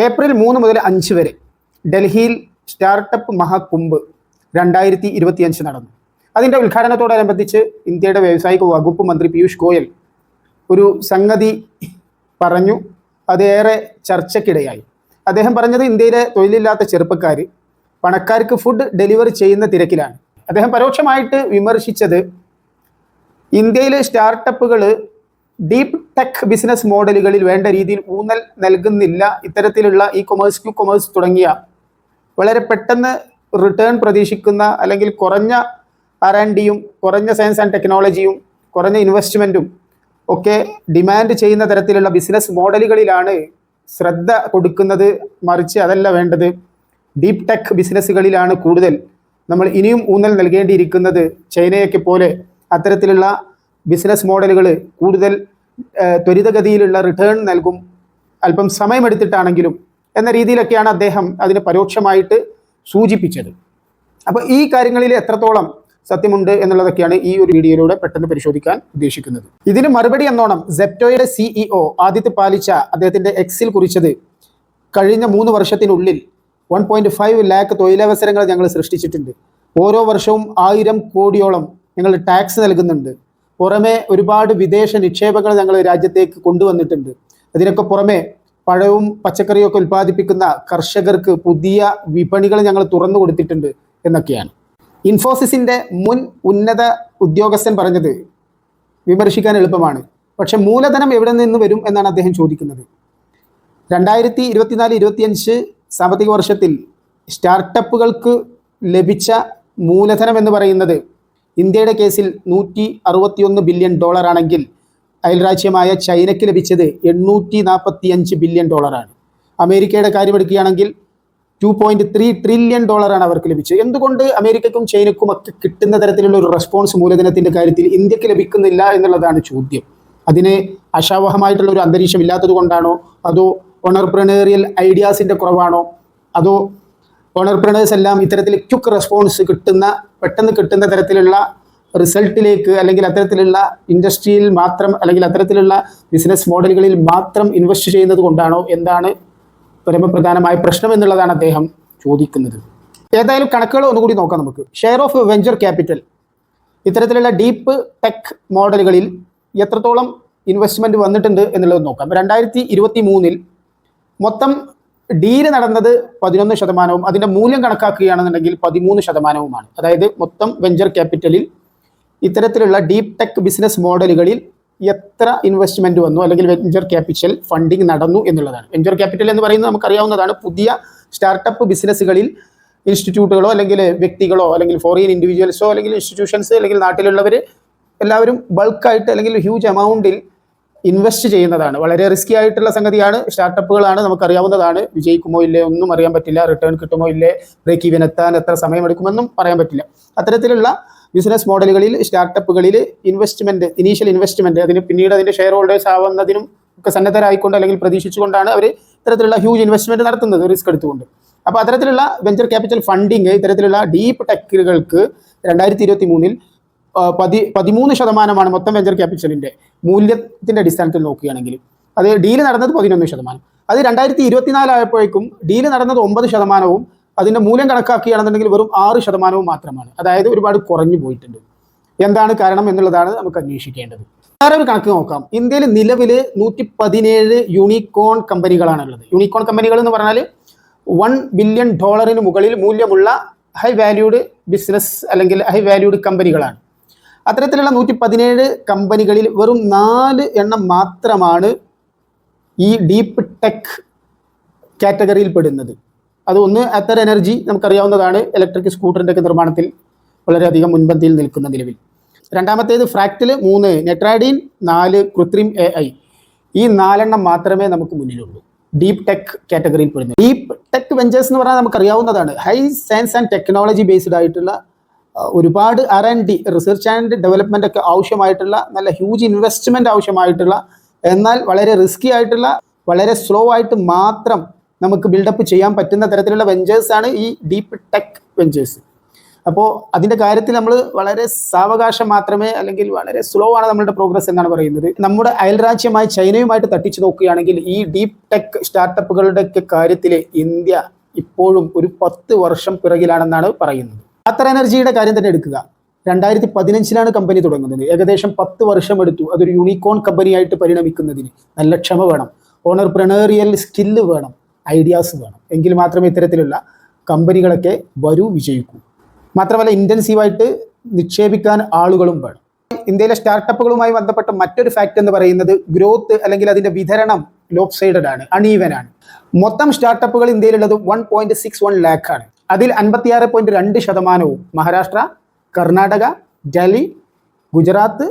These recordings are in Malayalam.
ഏപ്രിൽ 3 മുതൽ 5 വരെ ഡൽഹിയിൽ സ്റ്റാർട്ടപ്പ് മഹാകുംഭ് 2025 നടന്നു. അതിൻ്റെ ഉദ്ഘാടനത്തോടനുബന്ധിച്ച് ഇന്ത്യയുടെ വ്യാവസായിക വകുപ്പ് മന്ത്രി പീയൂഷ് ഗോയൽ ഒരു സംഗതി പറഞ്ഞു. അതേറെ ചർച്ചയ്ക്കിടയായി. അദ്ദേഹം പറഞ്ഞത് ഇന്ത്യയിലെ തൊഴിലില്ലാത്ത ചെറുപ്പക്കാർ പണക്കാർക്ക് ഫുഡ് ഡെലിവറി ചെയ്യുന്ന തിരക്കിലാണ്. അദ്ദേഹം പരോക്ഷമായിട്ട് വിമർശിച്ചത് ഇന്ത്യയിലെ സ്റ്റാർട്ടപ്പുകൾ ഡീപ്പ് ടെക് ബിസിനസ് മോഡലുകളിൽ വേണ്ട രീതിയിൽ ഊന്നൽ നൽകുന്നില്ല. ഇത്തരത്തിലുള്ള ക്യു കൊമേഴ്സ് തുടങ്ങിയ വളരെ പെട്ടെന്ന് റിട്ടേൺ പ്രതീക്ഷിക്കുന്ന അല്ലെങ്കിൽ കുറഞ്ഞ R&Dയും കുറഞ്ഞ സയൻസ് ആൻഡ് ടെക്നോളജിയും കുറഞ്ഞ ഇൻവെസ്റ്റ്മെൻറ്റും ഒക്കെ ഡിമാൻഡ് ചെയ്യുന്ന തരത്തിലുള്ള ബിസിനസ് മോഡലുകളിലാണ് ശ്രദ്ധ കൊടുക്കുന്നത്. മറിച്ച് അതല്ല വേണ്ടത്, ഡീപ്പ് ടെക് ബിസിനസ്സുകളിലാണ് കൂടുതൽ നമ്മൾ ഇനിയും ഊന്നൽ നൽകേണ്ടിയിരിക്കുന്നത്. ചൈനയൊക്കെ പോലെ അത്തരത്തിലുള്ള ബിസിനസ് മോഡലുകൾ കൂടുതൽ ത്വരിതഗതിയിലുള്ള റിട്ടേൺ നൽകും, അല്പം സമയമെടുത്തിട്ടാണെങ്കിലും എന്ന രീതിയിലൊക്കെയാണ് അദ്ദേഹം അതിന് പരോക്ഷമായിട്ട് സൂചിപ്പിച്ചത്. അപ്പോൾ ഈ കാര്യങ്ങളിൽ എത്രത്തോളം സത്യമുണ്ട് എന്നുള്ളതൊക്കെയാണ് ഈ ഒരു വീഡിയോയിലൂടെ പെട്ടെന്ന് പരിശോധിക്കാൻ ഉദ്ദേശിക്കുന്നത്. ഇതിന് മറുപടി എന്നോണം സെപ്റ്റോയുടെ CEO ആദിത്യ പാലിച്ച അദ്ദേഹത്തിൻ്റെ എക്സിൽ കുറിച്ചത്, കഴിഞ്ഞ 3 വർഷത്തിനുള്ളിൽ 1.5 ലാക്ക് തൊഴിലവസരങ്ങൾ ഞങ്ങൾ സൃഷ്ടിച്ചിട്ടുണ്ട്. ഓരോ വർഷവും 1000 കോടിയോളം ഞങ്ങൾ ടാക്സ് നൽകുന്നുണ്ട്. പുറമെ ഒരുപാട് വിദേശ നിക്ഷേപങ്ങൾ ഞങ്ങൾ രാജ്യത്തേക്ക് കൊണ്ടുവന്നിട്ടുണ്ട്. അതിനൊക്കെ പുറമെ പഴവും പച്ചക്കറിയും ഒക്കെ ഉൽപ്പാദിപ്പിക്കുന്ന കർഷകർക്ക് പുതിയ വിപണികൾ ഞങ്ങൾ തുറന്നു കൊടുത്തിട്ടുണ്ട് എന്നൊക്കെയാണ്. ഇൻഫോസിസിൻ്റെ മുൻ ഉന്നത ഉദ്യോഗസ്ഥൻ പറഞ്ഞത് വിമർശിക്കാൻ എളുപ്പമാണ്, പക്ഷെ മൂലധനം എവിടെ നിന്ന് വരും എന്നാണ് അദ്ദേഹം ചോദിക്കുന്നത്. 2024-25 സാമ്പത്തിക വർഷത്തിൽ സ്റ്റാർട്ടപ്പുകൾക്ക് ലഭിച്ച മൂലധനം എന്ന് പറയുന്നത് ഇന്ത്യയുടെ കേസിൽ $161 ബില്യൺ ആണെങ്കിൽ അയൽരാജ്യമായ ചൈനയ്ക്ക് ലഭിച്ചത് $845 ബില്യൺ. അമേരിക്കയുടെ കാര്യമെടുക്കുകയാണെങ്കിൽ $2.3 ട്രില്യൺ അവർക്ക് ലഭിച്ചത്. എന്തുകൊണ്ട് അമേരിക്കയ്ക്കും ചൈനയ്ക്കും ഒക്കെ കിട്ടുന്ന തരത്തിലുള്ള ഒരു റെസ്പോൺസ് മൂലധനത്തിൻ്റെ കാര്യത്തിൽ ഇന്ത്യക്ക് ലഭിക്കുന്നില്ല എന്നുള്ളതാണ് ചോദ്യം. അതിന് ആശാവഹമായിട്ടുള്ള ഒരു അന്തരീക്ഷം ഇല്ലാത്തത് കൊണ്ടാണോ, അതോ ഓണർപ്രണേറിയൽ ഐഡിയാസിൻ്റെ കുറവാണോ, അതോ ഓണർപ്രണേഴ്സ് എല്ലാം ഇത്തരത്തിൽ ക്വിക്ക് റെസ്പോൺസ് പെട്ടെന്ന് കിട്ടുന്ന തരത്തിലുള്ള റിസൾട്ടിലേക്ക് അല്ലെങ്കിൽ അത്തരത്തിലുള്ള ഇൻഡസ്ട്രിയിൽ മാത്രം അല്ലെങ്കിൽ അത്തരത്തിലുള്ള ബിസിനസ് മോഡലുകളിൽ മാത്രം ഇൻവെസ്റ്റ് ചെയ്യുന്നത് കൊണ്ടാണോ, എന്താണ് പരമപ്രധാനമായ പ്രശ്നം എന്നുള്ളതാണ് അദ്ദേഹം ചോദിക്കുന്നത്. ഏതായാലും കണക്കുകൾ ഒന്നുകൂടി നോക്കാം നമുക്ക്. ഷെയർ ഓഫ് വെഞ്ചർ ക്യാപിറ്റൽ ഇത്തരത്തിലുള്ള ഡീപ്പ് ടെക് മോഡലുകളിൽ എത്രത്തോളം ഇൻവെസ്റ്റ്മെൻറ്റ് വന്നിട്ടുണ്ട് എന്നുള്ളത് നോക്കാം. 2023 മൊത്തം ഡീല് നടന്നത് 11%, അതിൻ്റെ മൂല്യം കണക്കാക്കുകയാണെന്നുണ്ടെങ്കിൽ 13%. അതായത് മൊത്തം വെഞ്ചർ ക്യാപിറ്റലിൽ ഇത്തരത്തിലുള്ള ഡീപ്പ് ടെക് ബിസിനസ് മോഡലുകളിൽ എത്ര ഇൻവെസ്റ്റ്മെൻറ്റ് വന്നു അല്ലെങ്കിൽ വെഞ്ചർ ക്യാപിറ്റൽ ഫണ്ടിങ് നടന്നു എന്നുള്ളതാണ്. വെഞ്ചർ ക്യാപിറ്റൽ എന്ന് പറയുന്നത് നമുക്കറിയാവുന്നതാണ്. പുതിയ സ്റ്റാർട്ടപ്പ് ബിസിനസ്സുകളിൽ ഇൻസ്റ്റിറ്റ്യൂട്ടുകളോ അല്ലെങ്കിൽ വ്യക്തികളോ അല്ലെങ്കിൽ ഫോറിൻ ഇൻഡിവിജ്വൽസോ അല്ലെങ്കിൽ ഇൻസ്റ്റിറ്റ്യൂഷൻസ് അല്ലെങ്കിൽ നാട്ടിലുള്ളവർ എല്ലാവരും ബൾക്കായിട്ട് അല്ലെങ്കിൽ ഹ്യൂജ് എമൗണ്ടിൽ ഇൻവെസ്റ്റ് ചെയ്യുന്നതാണ്. വളരെ റിസ്കി ആയിട്ടുള്ള സംഗതിയാണ്. സ്റ്റാർട്ടപ്പുകളാണ്, നമുക്കറിയാവുന്നതാണ്. വിജയിക്കുമോ ഇല്ലേ ഒന്നും അറിയാൻ പറ്റില്ല, റിട്ടേൺ കിട്ടുമോ ഇല്ലേ, ബ്രേക്ക് ഈവൻ എത്താൻ എത്ര സമയമെടുക്കുമെന്നും പറയാൻ പറ്റില്ല. അത്തരത്തിലുള്ള ബിസിനസ് മോഡലുകളിൽ സ്റ്റാർട്ടപ്പുകളിൽ ഇനീഷ്യൽ ഇൻവെസ്റ്റ്മെൻറ്റ് അതിന് പിന്നീട് അതിൻ്റെ ഷെയർ ഹോൾഡേഴ്സ് ആവുന്നതിനും ഒക്കെ സന്നദ്ധരായിക്കൊണ്ട് അല്ലെങ്കിൽ പ്രതീക്ഷിച്ചുകൊണ്ടാണ് അവർ ഇത്തരത്തിലുള്ള ഹ്യൂജ് ഇൻവെസ്റ്റ്മെൻറ്റ് നടത്തുന്നത്, റിസ്ക് എടുത്തുകൊണ്ട്. അപ്പോൾ അത്തരത്തിലുള്ള വെഞ്ചർ ക്യാപിറ്റൽ ഫണ്ടിങ് ഇത്തരത്തിലുള്ള ഡീപ്പ് ടെക്കുകൾക്ക് 2023 13% മൊത്തം വെഞ്ചർ ക്യാപിറ്റലിൻ്റെ മൂല്യത്തിൻ്റെ അടിസ്ഥാനത്തിൽ നോക്കുകയാണെങ്കിൽ. അത് ഡീല് നടന്നത് 11%. അത് 2024 ആയപ്പോഴേക്കും ഡീല് നടന്നത് 9%, അതിൻ്റെ മൂല്യം കണക്കാക്കുകയാണെന്നുണ്ടെങ്കിൽ വെറും 6% മാത്രമാണ്. അതായത് ഒരുപാട് കുറഞ്ഞു പോയിട്ടുണ്ട്. എന്താണ് കാരണം എന്നുള്ളതാണ് നമുക്ക് അന്വേഷിക്കേണ്ടത്. വേറെ ഒരു കണക്ക് നോക്കാം. ഇന്ത്യയിൽ നിലവിൽ 117 യൂണിക്കോൺ കമ്പനികളാണുള്ളത്. യൂണിക്കോൺ കമ്പനികൾ എന്ന് പറഞ്ഞാൽ $1 ബില്യൺ മുകളിൽ മൂല്യമുള്ള ഹൈ വാല്യൂഡ് ബിസിനസ് അല്ലെങ്കിൽ ഹൈ വാല്യൂഡ് കമ്പനികളാണ്. അത്തരത്തിലുള്ള 117 കമ്പനികളിൽ വെറും 4 എണ്ണം മാത്രമാണ് ഈ ഡീപ്പ് ടെക് കാറ്റഗറിയിൽ പെടുന്നത്. അത് ഒന്ന് അത്തർ എനർജി, നമുക്കറിയാവുന്നതാണ്, ഇലക്ട്രിക് സ്കൂട്ടറിൻ്റെ ഒക്കെ നിർമ്മാണത്തിൽ വളരെയധികം മുൻപന്തിയിൽ നിൽക്കുന്ന നിലവിൽ. രണ്ടാമത്തേത് ഫ്രാക്ടൽ, 3 നെട്രാഡീൻ, 4 കൃത്രിം AI. ഈ 4 എണ്ണം മാത്രമേ നമുക്ക് മുന്നിലുള്ളൂ ഡീപ്പ് ടെക് കാറ്റഗറിയിൽ പെടുന്നത്. ഡീപ്പ് ടെക് വെഞ്ചേഴ്സ് എന്ന് പറഞ്ഞാൽ നമുക്കറിയാവുന്നതാണ്, high science and technology based ആയിട്ടുള്ള ഒരുപാട് R&D റിസർച്ച് ആൻഡ് ഡെവലപ്മെൻ്റ് ഒക്കെ ആവശ്യമായിട്ടുള്ള, നല്ല ഹ്യൂജ് ഇൻവെസ്റ്റ്മെൻറ്റ് ആവശ്യമായിട്ടുള്ള, എന്നാൽ വളരെ റിസ്കി ആയിട്ടുള്ള, വളരെ സ്ലോ ആയിട്ട് മാത്രം നമുക്ക് ബിൽഡപ്പ് ചെയ്യാൻ പറ്റുന്ന തരത്തിലുള്ള വെഞ്ചേഴ്സാണ് ഈ ഡീപ്പ് ടെക് വെഞ്ചേഴ്സ്. അപ്പോൾ അതിൻ്റെ കാര്യത്തിൽ നമ്മൾ വളരെ സാവകാശം മാത്രമേ, അല്ലെങ്കിൽ വളരെ സ്ലോ ആണ് നമ്മളുടെ പ്രോഗ്രസ് എന്നാണ് പറയുന്നത്. നമ്മുടെ അയൽരാജ്യമായ ചൈനയുമായിട്ട് തട്ടിച്ചു നോക്കുകയാണെങ്കിൽ ഈ ഡീപ് ടെക് സ്റ്റാർട്ടപ്പുകളുടെയൊക്കെ കാര്യത്തിൽ ഇന്ത്യ ഇപ്പോഴും ഒരു 10 വർഷം പിറകിലാണെന്നാണ് പറയുന്നത്. ഖത്തർ എനർജിയുടെ കാര്യം തന്നെ എടുക്കുക. 2015 കമ്പനി തുടങ്ങുന്നത്. ഏകദേശം 10 വർഷം എടുത്തു അതൊരു യൂണിക്കോൺ കമ്പനിയായിട്ട് പരിണമിക്കുന്നതിന്. നല്ല ക്ഷമ വേണം, ഓണർപ്രണേറിയൽ സ്കില്ല് വേണം, ഐഡിയാസ് വേണം. എങ്കിൽ മാത്രമേ ഇത്തരത്തിലുള്ള കമ്പനികളൊക്കെ വിജയിക്കൂ. മാത്രമല്ല ഇൻറ്റൻസീവായിട്ട് നിക്ഷേപിക്കാൻ ആളുകളും വേണം. ഇന്ത്യയിലെ സ്റ്റാർട്ടപ്പുകളുമായി ബന്ധപ്പെട്ട മറ്റൊരു ഫാക്റ്റ് എന്ന് പറയുന്നത് ഗ്രോത്ത് അല്ലെങ്കിൽ അതിൻ്റെ വിതരണം ലോപ്പ് സൈഡഡ് ആണ്, അണീവനാണ്. മൊത്തം സ്റ്റാർട്ടപ്പുകൾ ഇന്ത്യയിലുള്ളത് 1.61 ലാഖാണ്. അതിൽ 56.2% മഹാരാഷ്ട്ര, കർണാടക, ഡൽഹി, ഗുജറാത്ത്,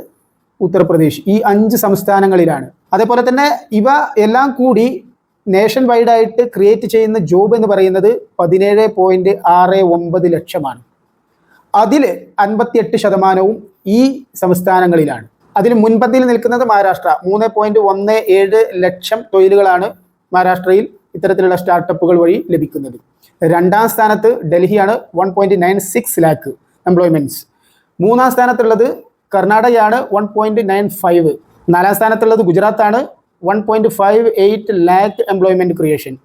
ഉത്തർപ്രദേശ് ഈ 5 സംസ്ഥാനങ്ങളിലാണ്. അതേപോലെ തന്നെ ഇവ എല്ലാം കൂടി നേഷൻ വൈഡായിട്ട് ക്രിയേറ്റ് ചെയ്യുന്ന ജോബ് എന്ന് പറയുന്നത് 17.69 ലക്ഷമാണ്. അതിൽ 58% ഈ സംസ്ഥാനങ്ങളിലാണ്. അതിൽ മുൻപന്തിയിൽ നിൽക്കുന്നത് മഹാരാഷ്ട്ര. 3.17 ലക്ഷം തൊഴിലുകളാണ് മഹാരാഷ്ട്രയിൽ ഇത്തരത്തിലുള്ള സ്റ്റാർട്ടപ്പുകൾ വഴി ലഭിക്കുന്നത്. രണ്ടാം സ്ഥാനത്ത് ഡൽഹിയാണ്, 1.96 ലാക്ക് എംപ്ലോയ്മെൻറ്റ്സ്. മൂന്നാം സ്ഥാനത്തുള്ളത് കർണാടകയാണ്, 1.95. നാലാം സ്ഥാനത്തുള്ളത് ഗുജറാത്താണ്, 1.58 ലാക്ക് എംപ്ലോയ്മെൻറ്റ് ക്രിയേഷൻ.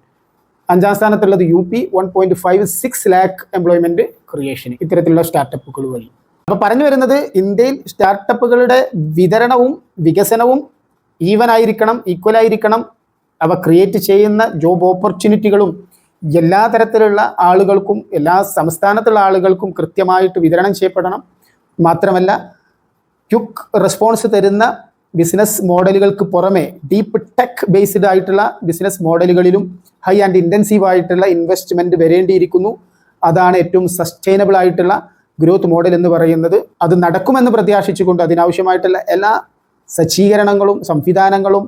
അഞ്ചാം സ്ഥാനത്തുള്ളത് UP, 1.56 ലാക്ക് എംപ്ലോയ്മെൻറ്റ് ക്രിയേഷൻ ഇത്തരത്തിലുള്ള സ്റ്റാർട്ടപ്പുകൾ വഴി. അപ്പോൾ പറഞ്ഞു വരുന്നത് ഇന്ത്യയിൽ സ്റ്റാർട്ടപ്പുകളുടെ വിതരണവും വികസനവും ഈവൻ ആയിരിക്കണം, ഈക്വൽ ആയിരിക്കണം. അവ ക്രിയേറ്റ് ചെയ്യുന്ന ജോബ് ഓപ്പർച്യൂണിറ്റികളും എല്ലാ തരത്തിലുള്ള ആളുകൾക്കും, എല്ലാ സംസ്ഥാനത്തുള്ള ആളുകൾക്കും കൃത്യമായിട്ട് വിതരണം ചെയ്യപ്പെടണം. മാത്രമല്ല ക്വിക്ക് റെസ്പോൺസ് തരുന്ന ബിസിനസ് മോഡലുകൾക്ക് പുറമെ ഡീപ്പ് ടെക് ബേസ്ഡ് ആയിട്ടുള്ള ബിസിനസ് മോഡലുകളിലും ഹൈ ആൻഡ് ഇൻറ്റൻസീവ് ആയിട്ടുള്ള ഇൻവെസ്റ്റ്മെൻറ്റ് വരേണ്ടിയിരിക്കുന്നു. അതാണ് ഏറ്റവും സസ്റ്റൈനബിൾ ആയിട്ടുള്ള ഗ്രോത്ത് മോഡൽ എന്ന് പറയുന്നത്. അത് നടക്കുമെന്ന് പ്രത്യാശിച്ചുകൊണ്ട് അതിനാവശ്യമായിട്ടുള്ള എല്ലാ സജ്ജീകരണങ്ങളും സംവിധാനങ്ങളും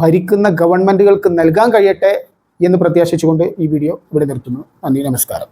ഭരിക്കുന്ന ഗവൺമെൻറ്റുകൾക്ക് നൽകാൻ കഴിയട്ടെ എന്ന് പ്രത്യാശിച്ചുകൊണ്ട് ഈ വീഡിയോ ഇവിടെ നിർത്തുന്നു. നന്ദി, നമസ്കാരം.